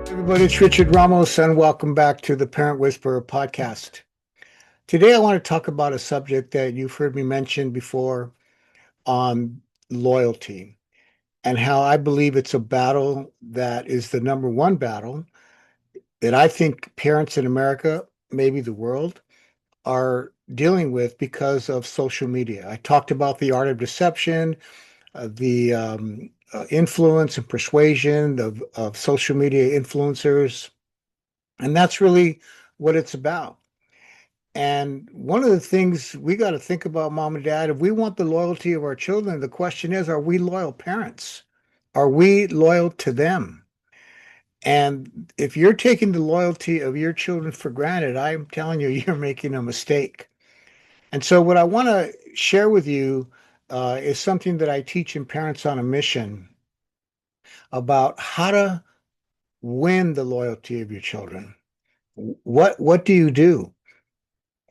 Everybody, it's Richard Ramos, and welcome back to the Parent Whisperer podcast. Today, I want to talk about a subject that you've heard me mention before on loyalty and how I believe it's a battle that is the number one battle that I think parents in America, maybe the world, are dealing with because of social media. I talked about the art of deception, the influence and persuasion of social media influencers. And that's really what it's about. And one of the things we got to think about, mom and dad, if we want the loyalty of our children, the question is, are we loyal parents? Are we loyal to them? And if you're taking the loyalty of your children for granted, I'm telling you, you're making a mistake. And so, what I want to share with you is something that I teach in Parents on a Mission about how to win the loyalty of your children. What do you do?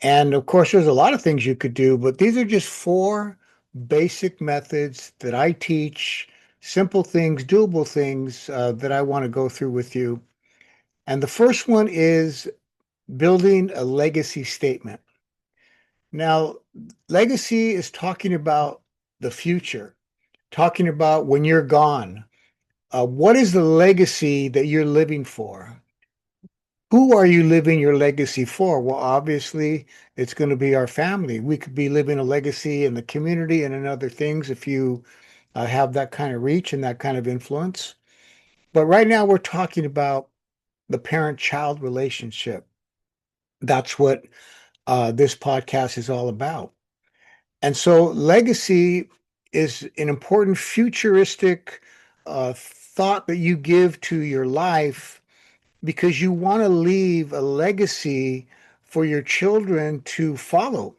And of course, there's a lot of things you could do, but these are just four basic methods that I teach, simple things, doable things that I want to go through with you. And the first one is building a legacy statement. Now, legacy is talking about the future, talking about when you're gone. What is the legacy that you're living for? Who are you living your legacy for? Well, obviously, it's going to be our family. We could be living a legacy in the community and in other things if you have that kind of reach and that kind of influence. But right now, we're talking about the parent-child relationship. That's what this podcast is all about. And so, legacy is an important futuristic thought that you give to your life because you want to leave a legacy for your children to follow,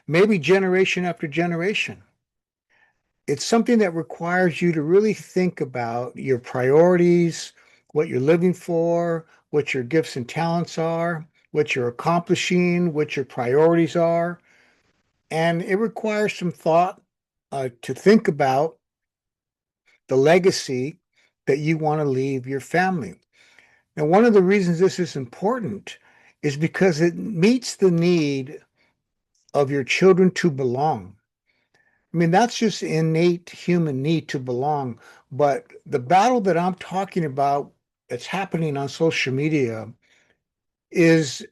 maybe generation after generation. It's something that requires you to really think about your priorities, what you're living for, what your gifts and talents are, what you're accomplishing, what your priorities are. And it requires some thought to think about the legacy that you want to leave your family. And one of the reasons this is important is because it meets the need of your children to belong. I mean, that's just innate human need to belong. But the battle that I'm talking about that's happening on social media is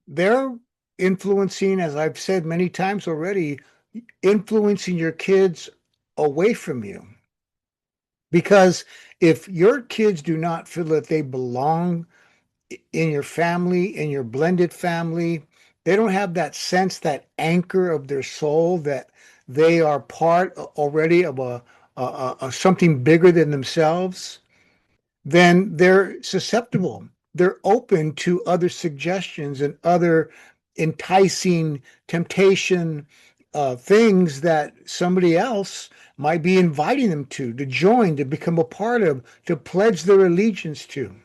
they're influencing, as I've said many times already, influencing your kids away from you. Because if your kids do not feel that they belong in your family, in your blended family, they don't have that sense, that anchor of their soul that they are part already of a something bigger than themselves, then they're susceptible. They're open to other suggestions and other enticing temptation things that somebody else might be inviting them to join, to become a part of, to pledge their allegiance to.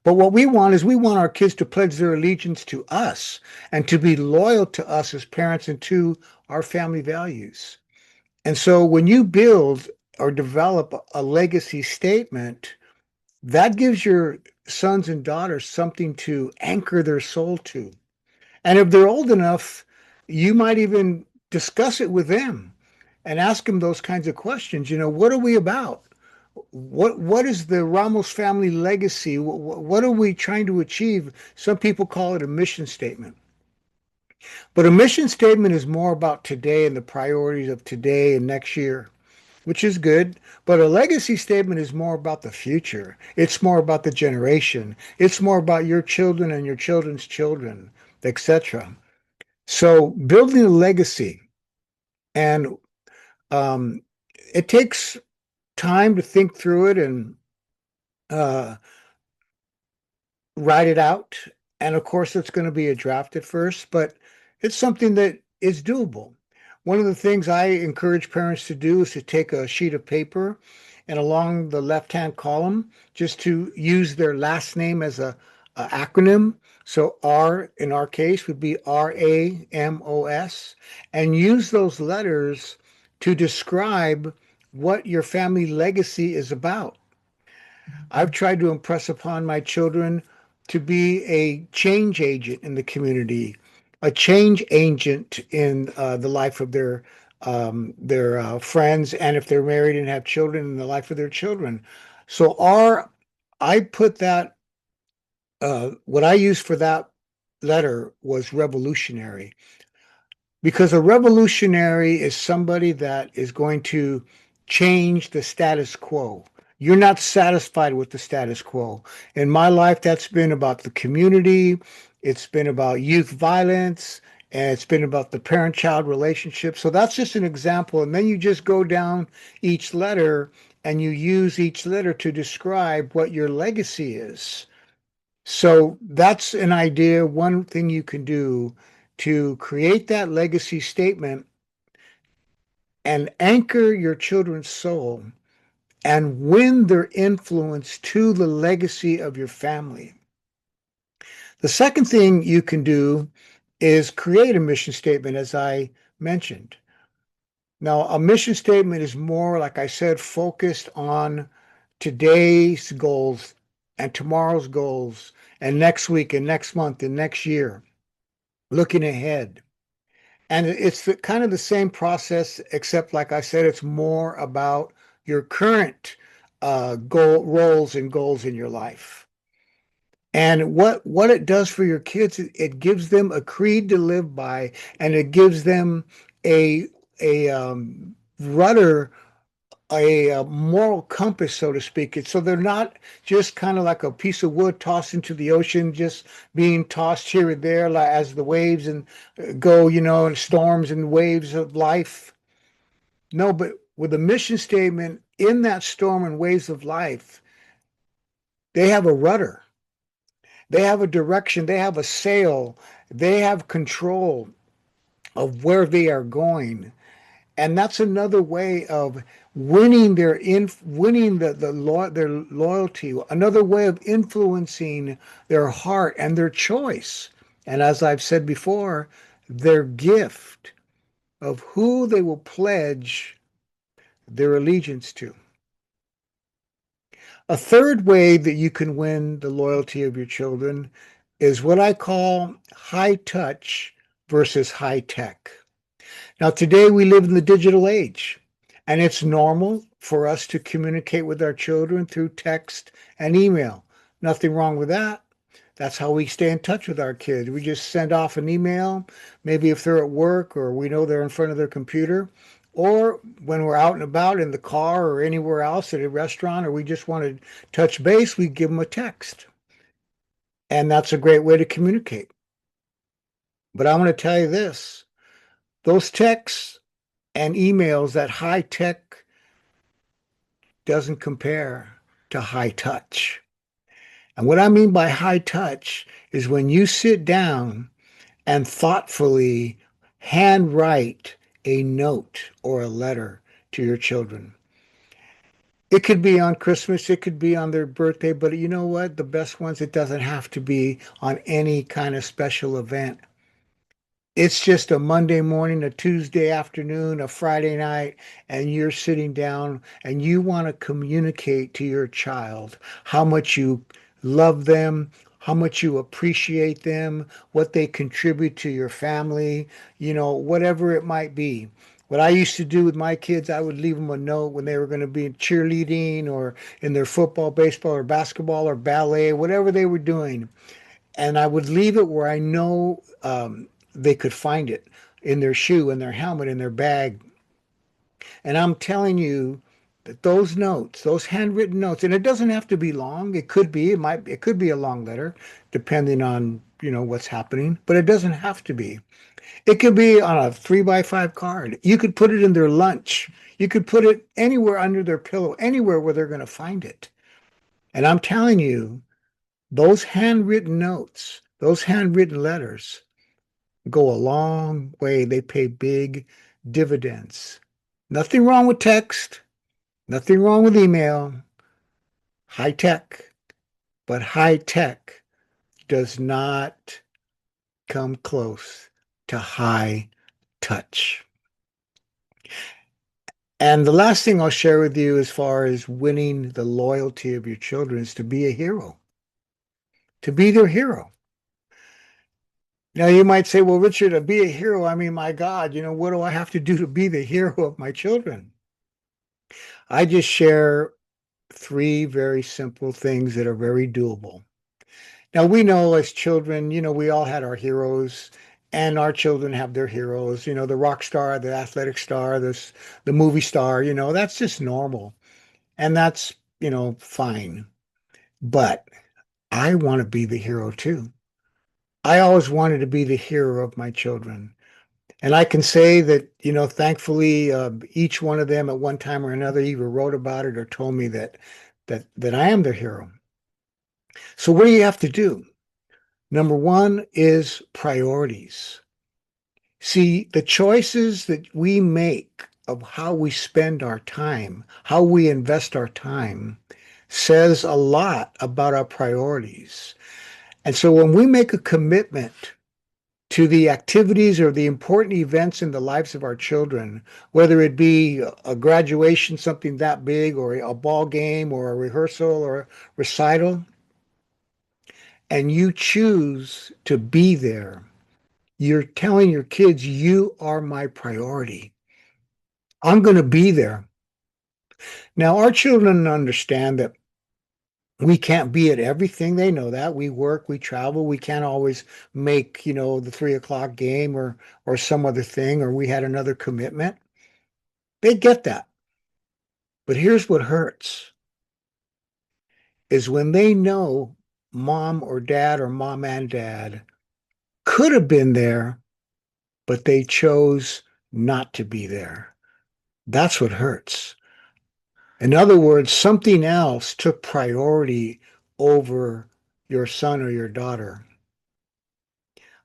But what we want is we want our kids to pledge their allegiance to us and to be loyal to us as parents and to our family values. And so when you build or develop a legacy statement, that gives your sons and daughters something to anchor their soul to. And if they're old enough, you might even discuss it with them and ask them those kinds of questions. You know, what are we about? What is the Ramos family legacy? What are we trying to achieve? Some people call it a mission statement. But a mission statement is more about today and the priorities of today and next year, which is good. But a legacy statement is more about the future. It's more about the generation. It's more about your children and your children's children, etc. So building a legacy, and um, it takes time to think through it and uh, write it out. And of course, it's going to be a draft at first, but it's something that is doable. One of the things I encourage parents to do is to take a sheet of paper and along the left-hand column, just to use their last name as a acronym. So R in our case would be Ramos, and use those letters to describe what your family legacy is about. I've tried to impress upon my children to be a change agent in the community, a change agent in the life of their friends, and if they're married and have children, in the life of their children. So I put that what I used for that letter was revolutionary, because a revolutionary is somebody that is going to change the status quo. You're not satisfied with the status quo. In my life, that's been about the community, it's been about youth violence, and it's been about the parent child relationship. So that's just an example. And then you just go down each letter and you use each letter to describe what your legacy is. So that's an idea, one thing you can do to create that legacy statement and anchor your children's soul and win their influence to the legacy of your family. The second thing you can do is create a mission statement, as I mentioned. Now, a mission statement is more, like I said, focused on today's goals and tomorrow's goals and next week and next month and next year, looking ahead. And it's kind of the same process, except like I said, it's more about your current roles and goals in your life. And what it does for your kids, it gives them a creed to live by, and it gives them a a rudder, a moral compass, so to speak. So they're not just kind of like a piece of wood tossed into the ocean, just being tossed here and there, like as the waves and go, and storms and waves of life. No, but with a mission statement in that storm and waves of life, they have a rudder, they have a direction, they have a sail, they have control of where they are going. And that's another way of winning their loyalty, another way of influencing their heart and their choice. And as I've said before, their gift of who they will pledge their allegiance to. A third way that you can win the loyalty of your children is what I call high touch versus high tech. Now, today we live in the digital age, and it's normal for us to communicate with our children through text and email. Nothing wrong with that. That's how we stay in touch with our kids. We just send off an email, maybe if they're at work or we know they're in front of their computer, or when we're out and about in the car or anywhere else at a restaurant, or we just want to touch base, we give them a text. And that's a great way to communicate. But I want to tell you this, those texts and emails, that high tech doesn't compare to high touch. And what I mean by high touch is when you sit down and thoughtfully handwrite a note or a letter to your children. It could be on Christmas, it could be on their birthday, but you know what? The best ones, it doesn't have to be on any kind of special event. It's just a Monday morning, a Tuesday afternoon, a Friday night, and you're sitting down and you want to communicate to your child how much you love them, how much you appreciate them, what they contribute to your family, whatever it might be. What I used to do with my kids, I would leave them a note when they were going to be in cheerleading or in their football, baseball, or basketball or ballet, whatever they were doing, and I would leave it where I know they could find it in their shoe, in their helmet, in their bag. And I'm telling you that those notes, those handwritten notes, and it doesn't have to be long. It could be a long letter, depending on what's happening, but it doesn't have to be. It could be on a 3x5 card. You could put it in their lunch. You could put it anywhere under their pillow, anywhere where they're going to find it. And I'm telling you, those handwritten notes, those handwritten letters go a long way. They pay big dividends. Nothing wrong with text, nothing wrong with email, high tech, but high tech does not come close to high touch. And the last thing I'll share with you as far as winning the loyalty of your children is to be a hero, to be their hero. Now, you might say, well, Richard, to be a hero, I mean, my God, what do I have to do to be the hero of my children? I just share three very simple things that are very doable. Now, we know as children, we all had our heroes, and our children have their heroes, the rock star, the athletic star, the movie star, that's just normal. And that's, fine. But I want to be the hero too. I always wanted to be the hero of my children. And I can say that, thankfully, each one of them at one time or another either wrote about it or told me that I am their hero. So what do you have to do? Number one is priorities. See, the choices that we make of how we spend our time, how we invest our time, says a lot about our priorities. And so when we make a commitment to the activities or the important events in the lives of our children, whether it be a graduation, something that big, or a ball game, or a rehearsal, or a recital, and you choose to be there, you're telling your kids, you are my priority. I'm going to be there. Now, our children understand that we can't be at everything. They know that. We work, we travel. We can't always make, the 3 o'clock game or some other thing, or we had another commitment. They get that. But here's what hurts is when they know mom or dad or mom and dad could have been there, but they chose not to be there. That's what hurts. In other words, something else took priority over your son or your daughter.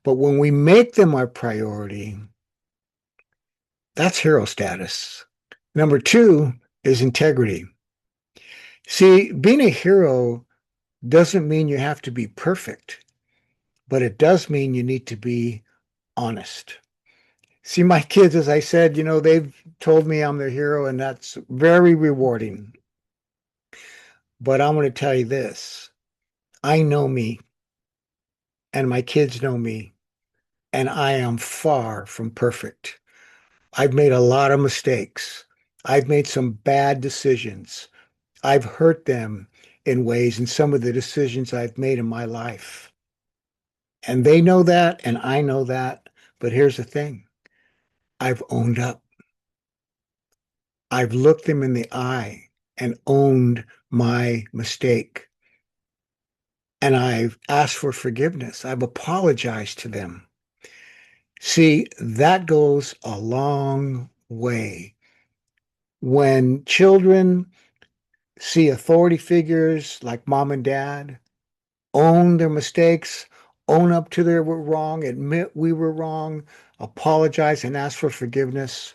But when we make them our priority, that's hero status. Number two is integrity. See, being a hero doesn't mean you have to be perfect, but it does mean you need to be honest. See, my kids, as I said, they've told me I'm their hero, and that's very rewarding. But I'm going to tell you this. I know me, and my kids know me, and I am far from perfect. I've made a lot of mistakes. I've made some bad decisions. I've hurt them in ways in some of the decisions I've made in my life. And they know that, and I know that. But here's the thing. I've owned up. I've looked them in the eye and owned my mistake. And I've asked for forgiveness. I've apologized to them. See, that goes a long way. When children see authority figures like mom and dad own their mistakes, own up to their were wrong, admit we were wrong, apologize and ask for forgiveness,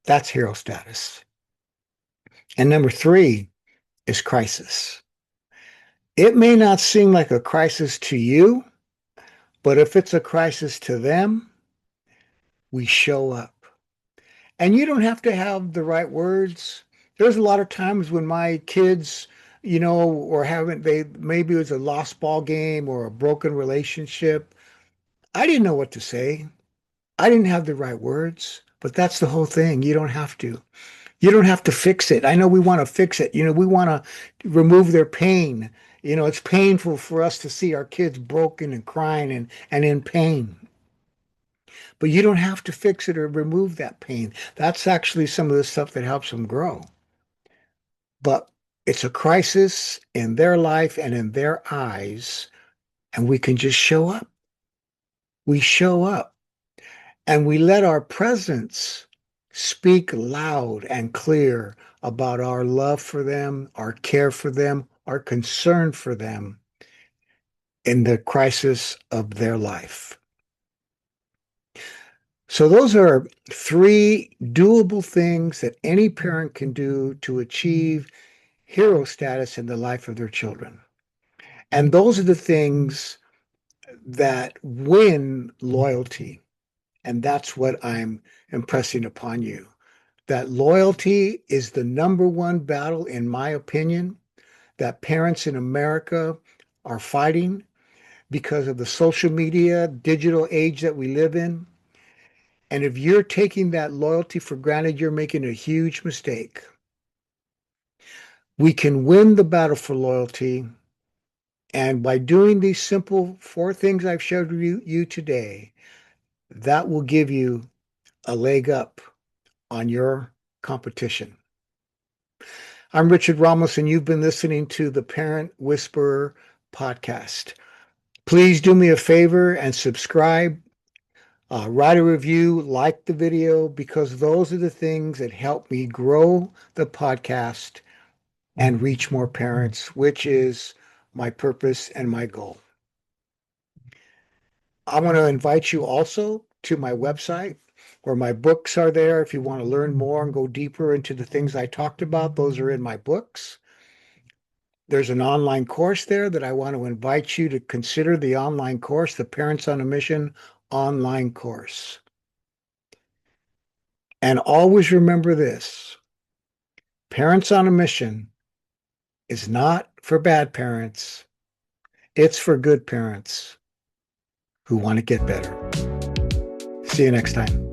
that's hero status. And number three is crisis. It may not seem like a crisis to you, but if it's a crisis to them, we show up. And you don't have to have the right words. There's a lot of times when my kids, or haven't they maybe it was a lost ball game or a broken relationship. I didn't know what to say. I didn't have the right words, but that's the whole thing. You don't have to. You don't have to fix it. I know we want to fix it. We want to remove their pain. It's painful for us to see our kids broken and crying and in pain. But you don't have to fix it or remove that pain. That's actually some of the stuff that helps them grow. But it's a crisis in their life and in their eyes, and we can just show up. We show up and we let our presence speak loud and clear about our love for them, our care for them, our concern for them in the crisis of their life. So those are three doable things that any parent can do to achieve hero status in the life of their children. And those are the things that win loyalty. And that's what I'm impressing upon you. That loyalty is the number one battle, in my opinion, that parents in America are fighting because of the social media, digital age that we live in. And if you're taking that loyalty for granted, you're making a huge mistake. We can win the battle for loyalty. And by doing these simple 4 things I've showed you today, that will give you a leg up on your competition. I'm Richard Ramos, and you've been listening to the Parent Whisperer podcast. Please do me a favor and subscribe, write a review, like the video, because those are the things that help me grow the podcast and reach more parents, which is my purpose and my goal. I want to invite you also to my website where my books are there. If you want to learn more and go deeper into the things I talked about, those are in my books. There's an online course there that I want to invite you to consider, the online course, the Parents on a Mission online course. And always remember this: Parents on a Mission is not for bad parents. It's for good parents who want to get better. See you next time.